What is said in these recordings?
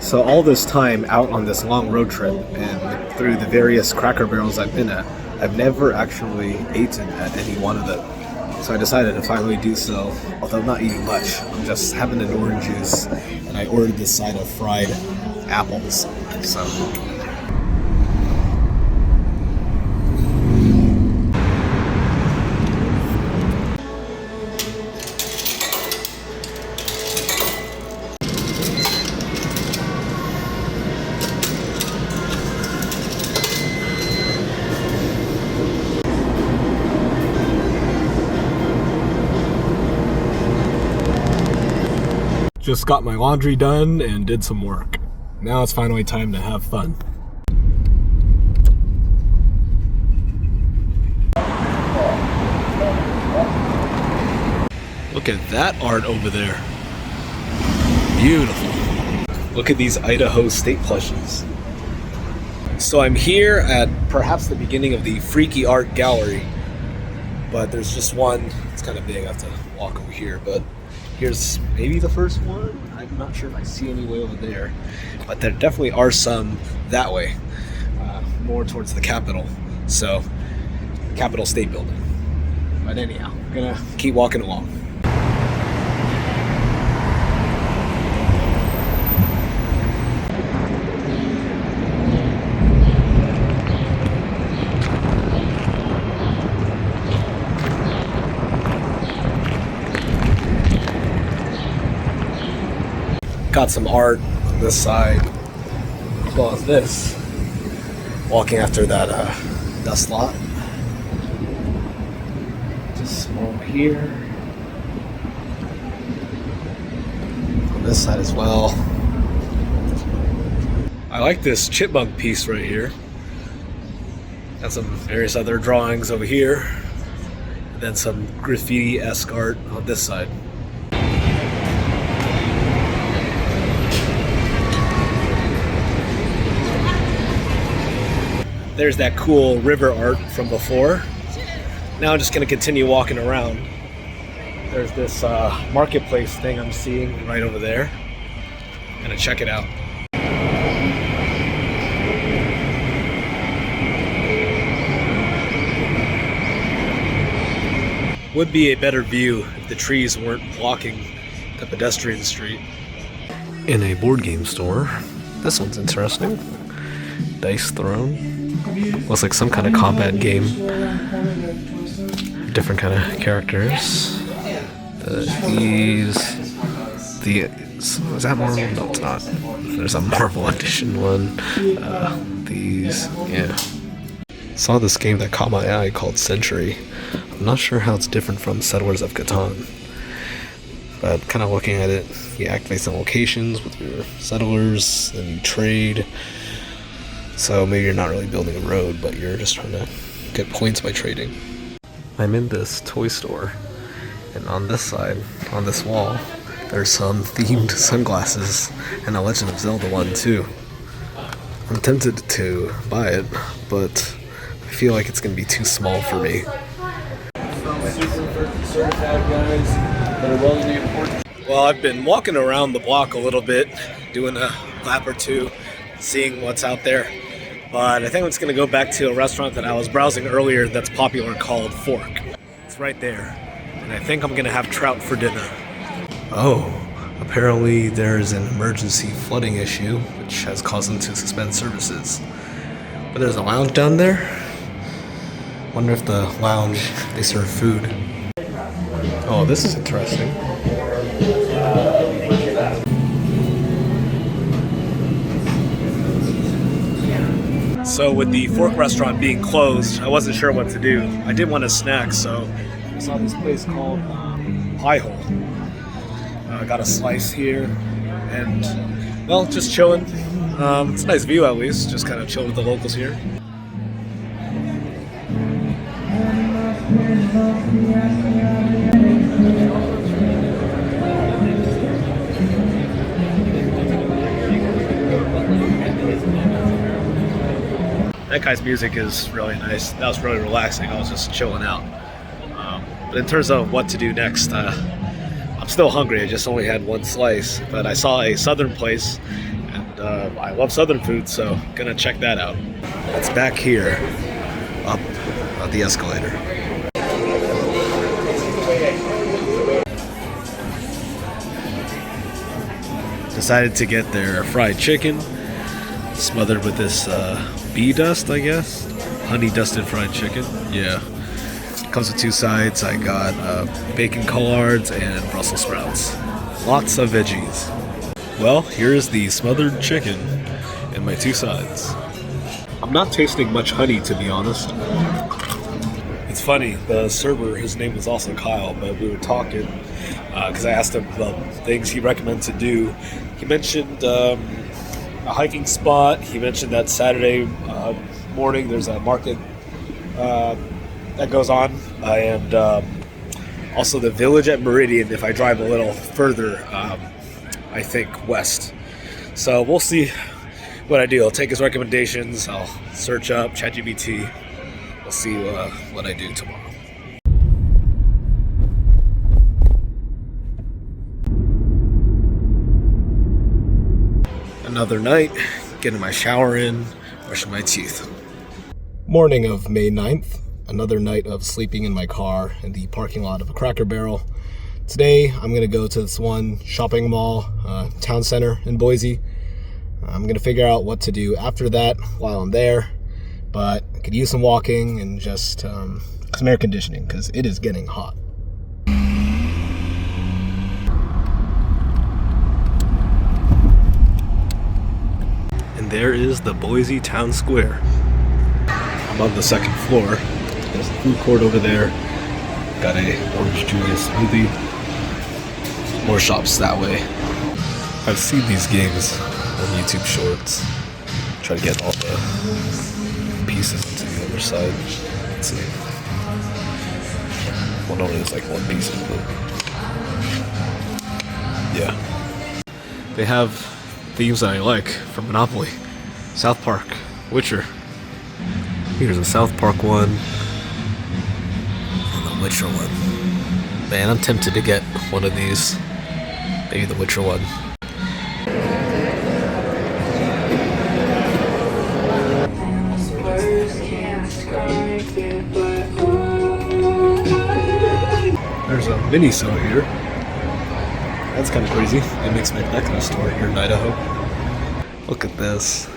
So all this time out on this long road trip and through the various Cracker Barrels I've been at, I've never actually eaten at any one of them. So I decided to finally do so, although not eating much. I'm just having an orange juice, and I ordered this side of fried apples. So just got my laundry done and did some work. Now it's finally time to have fun. Look at that art over there. Beautiful. Look at these Idaho state plushies. So I'm here at perhaps the beginning of the Freaky Art Gallery, but there's just one. It's kind of big, I have to walk over here, but here's maybe the first one. I'm not sure if I see any way over there, but there definitely are some that way, more towards the Capitol. So, Capitol State Building. But anyhow, I'm gonna keep walking along. Got some art on this side, as well as this. Walking after that dust lot. Just some over here. On this side as well. I like this chipmunk piece right here. Got some various other drawings over here. And then some graffiti-esque art on this side. There's that cool river art from before. Now I'm just gonna continue walking around. There's this marketplace thing I'm seeing right over there. I'm gonna check it out. Would be a better view if the trees weren't blocking the pedestrian street. In a board game store, this one's interesting. Dice Throne. Looks like some kind of combat game. Different kind of characters. Is that Marvel? No, it's not. There's a Marvel Edition one. Yeah. Saw this game that caught my eye called Century. I'm not sure how it's different from Settlers of Catan. But kind of looking at it, you activate some locations with your settlers, and you trade. So maybe you're not really building a road, but you're just trying to get points by trading. I'm in this toy store, and on this side, on this wall, there's some themed sunglasses, and a Legend of Zelda one too. I'm tempted to buy it, but I feel like it's going to be too small for me. Well, I've been walking around the block a little bit, doing a lap or two, seeing what's out there. But I think I'm just going to go back to a restaurant that I was browsing earlier that's popular called Fork. It's right there. And I think I'm going to have trout for dinner. Oh, apparently there's an emergency flooding issue, which has caused them to suspend services. But there's a lounge down there. Wonder if the lounge, they serve food. Oh, this is interesting. So with the Fork restaurant being closed, I wasn't sure what to do. I did want a snack, so I saw this place called Pie Hole. I got a slice here, and well, just chilling. It's a nice view at least, just kind of chill with the locals here. That guy's music is really nice. That was really relaxing. I was just chilling out. But in terms of what to do next, I'm still hungry. I just only had one slice. But I saw a southern place, and I love Southern food, so gonna check that out. It's back here, up the escalator. Decided to get their fried chicken, smothered with this bee dust, I guess. Honey dusted fried chicken. Yeah. Comes with 2 sides. I got bacon collards and Brussels sprouts. Lots of veggies. Well, here's the smothered chicken and my 2 sides. I'm not tasting much honey, to be honest. It's funny, the server, his name was also Kyle, but we were talking because I asked him about things he recommends to do. He mentioned a hiking spot. He mentioned that Saturday morning there's a market that goes on, and also the village at Meridian if I drive a little further, I think west. So we'll see what I do. I'll take his recommendations, I'll search up ChatGPT. We'll see what I do tomorrow. Another night, getting my shower in, brushing my teeth. Morning of May 9th, another night of sleeping in my car in the parking lot of a Cracker Barrel. Today, I'm gonna go to this one shopping mall, town center in Boise. I'm gonna figure out what to do after that while I'm there, but I could use some walking and just some air conditioning because it is getting hot. And there is the Boise Town Square. I'm on the 2nd floor. There's a food court over there. Got a orange Julius smoothie. More shops that way. I've seen these games on YouTube Shorts. Try to get all the pieces into the other side. Let's see. Well, normally it's like 1 piece of blue. Yeah. They have themes that I like from Monopoly. South Park, Witcher. Here's a South Park one. And the Witcher one. Man, I'm tempted to get one of these. Maybe the Witcher one. There's a Miniso here. That's kind of crazy. It makes my that kind of store here in Idaho. Look at this.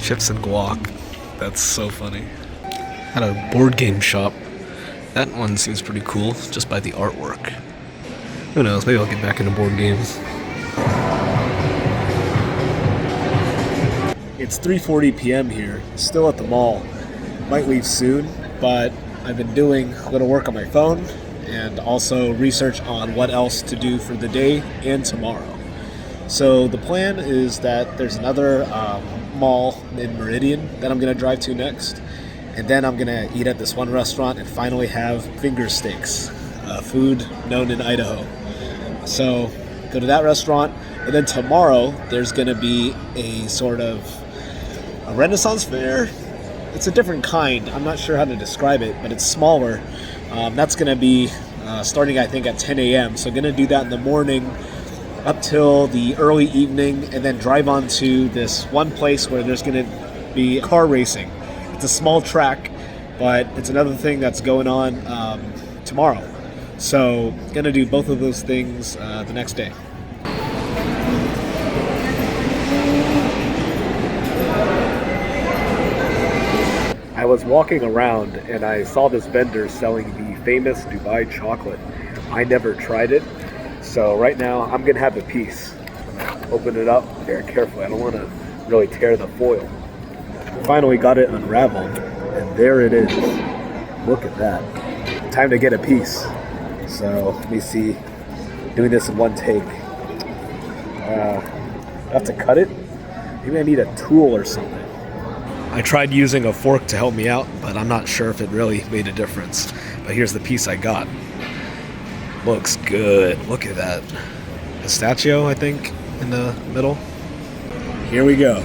Chips and guac. That's so funny. At a board game shop. That one seems pretty cool, just by the artwork. Who knows, maybe I'll get back into board games. It's 3:40 p.m. here, still at the mall. Might leave soon, but I've been doing a little work on my phone and also research on what else to do for the day and tomorrow. So the plan is that there's another mall in Meridian that I'm going to drive to next, and then I'm going to eat at this one restaurant and finally have finger steaks, food known in Idaho. So go to that restaurant, and then tomorrow there's going to be a sort of a Renaissance fair. It's a different kind. I'm not sure how to describe it, but it's smaller. That's going to be starting, I think, at 10 a.m. So going to do that in the morning up till the early evening, and then drive on to this one place where there's going to be car racing. It's a small track, but it's another thing that's going on tomorrow. So going to do both of those things the next day. I was walking around and I saw this vendor selling the famous Dubai chocolate. I never tried it, so right now I'm gonna have a piece. Open it up very carefully. I don't want to really tear the foil. Finally got it unraveled, and there it is. Look at that. Time to get a piece. So let me see. Doing this in one take. I have to cut it. Maybe I need a tool or something. I tried using a fork to help me out, but I'm not sure if it really made a difference. But here's the piece I got. Looks good. Look at that. Pistachio, I think, in the middle. Here we go.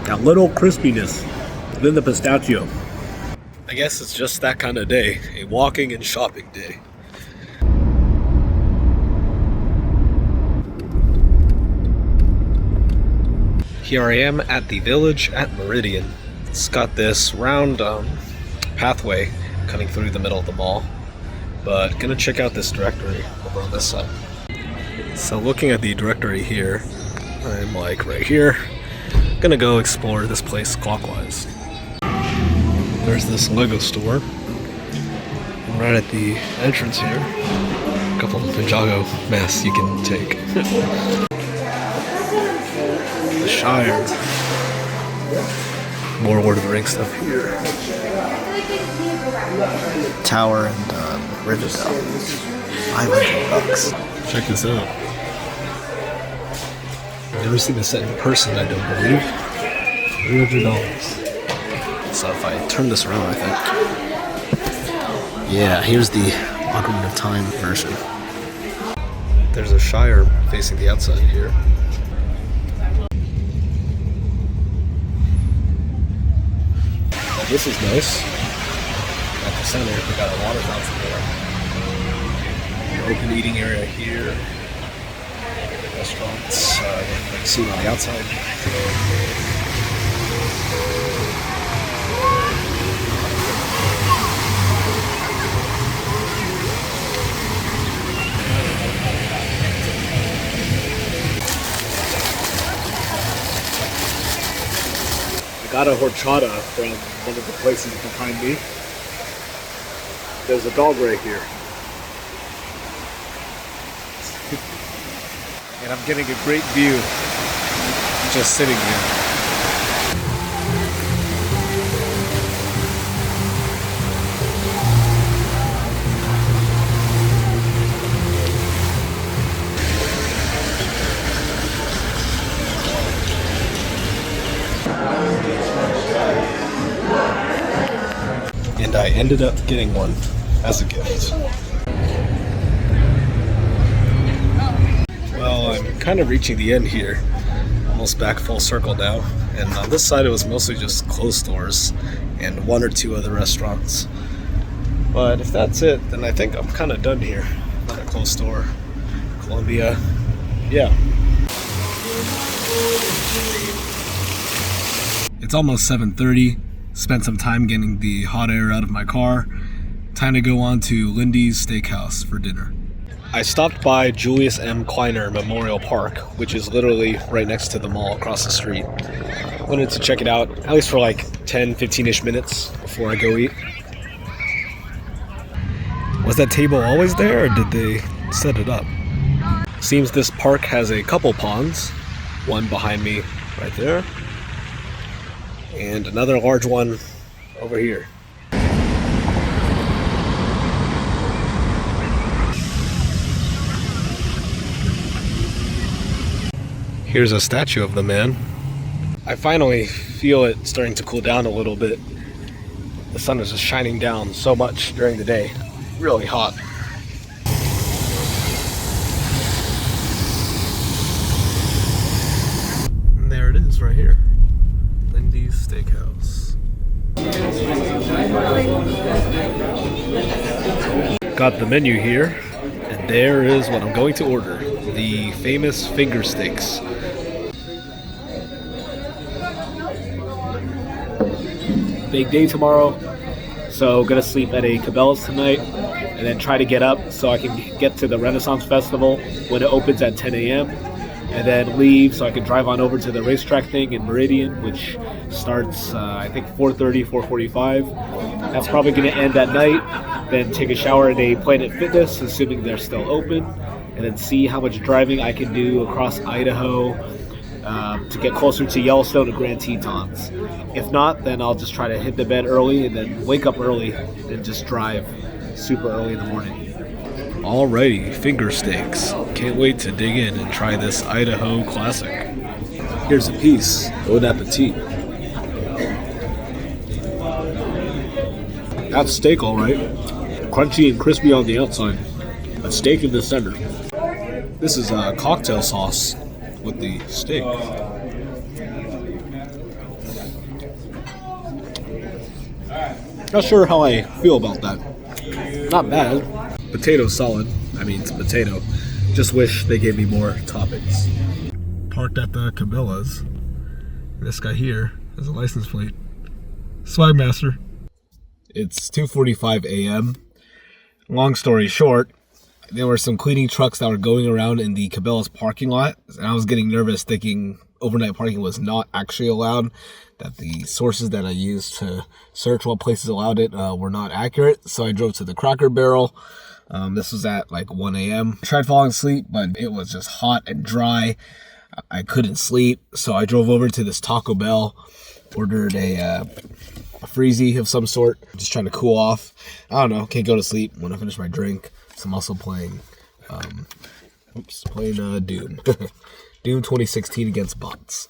That little crispiness within the pistachio. I guess it's just that kind of day. A walking and shopping day. Here I am at the village at Meridian. It's got this round pathway cutting through the middle of the mall, but gonna check out this directory over on this side. So looking at the directory here, I'm like right here. Gonna go explore this place clockwise. There's this Lego store. And right at the entrance here, a couple of Ninjago masks you can take. The Shire. More Lord of the Rings stuff here. Tower and Rivendell. $500. Check this out. Never seen this set in person, I don't believe. $300. So if I turn this around, I think. Yeah, here's the Ocarina of Time version. There's a Shire facing the outside here. This is nice. At the center, we got a water fountain there. Open eating area here. Restaurants, like see on the outside. I got a horchata from one of the places behind me. There's a dog right here. And I'm getting a great view just sitting here. And I ended up getting one as a gift. Well, I'm kind of reaching the end here. Almost back full circle now. And on this side it was mostly just clothes stores and one or two other restaurants. But if that's it, then I think I'm kind of done here. Another clothes store, Columbia. Yeah. It's almost 7:30. Spent some time getting the hot air out of my car. Time to go on to Lindy's Steakhouse for dinner. I stopped by Julius M. Kleiner Memorial Park, which is literally right next to the mall across the street. Wanted to check it out, at least for like 10-15-ish minutes before I go eat. Was that table always there, or did they set it up? Seems this park has a couple ponds. One behind me right there. And another large one over here. Here's a statue of the man. I finally feel it starting to cool down a little bit. The sun is just shining down so much during the day. Really hot. And there it is right here. Lindy's Steakhouse. Got the menu here, and there is what I'm going to order. The famous finger steaks. Big day tomorrow, so gonna sleep at a Cabela's tonight, and then try to get up so I can get to the Renaissance Festival when it opens at 10 a.m. and then leave so I can drive on over to the racetrack thing in Meridian, which starts I think 4:30, 4:45. That's probably gonna end at night. Then take a shower at a Planet Fitness, assuming they're still open, and then see how much driving I can do across Idaho to get closer to Yellowstone and Grand Tetons. If not, then I'll just try to hit the bed early and then wake up early and just drive super early in the morning. Alrighty, finger steaks. Can't wait to dig in and try this Idaho classic. Here's a piece. Bon appetit. That's steak, alright. Crunchy and crispy on the outside, but steak in the center. This is a cocktail sauce with the steak. Not sure how I feel about that. Not bad. Potato solid. I mean, it's potato. Just wish they gave me more toppings. Parked at the Cabela's. This guy here has a license plate. Swagmaster. It's 2:45 a.m. Long story short, there were some cleaning trucks that were going around in the Cabela's parking lot, and I was getting nervous thinking overnight parking was not actually allowed, that the sources that I used to search what places allowed it were not accurate. So I drove to the Cracker Barrel. This was at like 1 a.m. I tried falling asleep, but it was just hot and dry. I couldn't sleep, so I drove over to this Taco Bell, ordered a freezy of some sort, just trying to cool off. I don't know, can't go to sleep when I finish my drink. So I'm also playing, Doom. Doom 2016 against bots.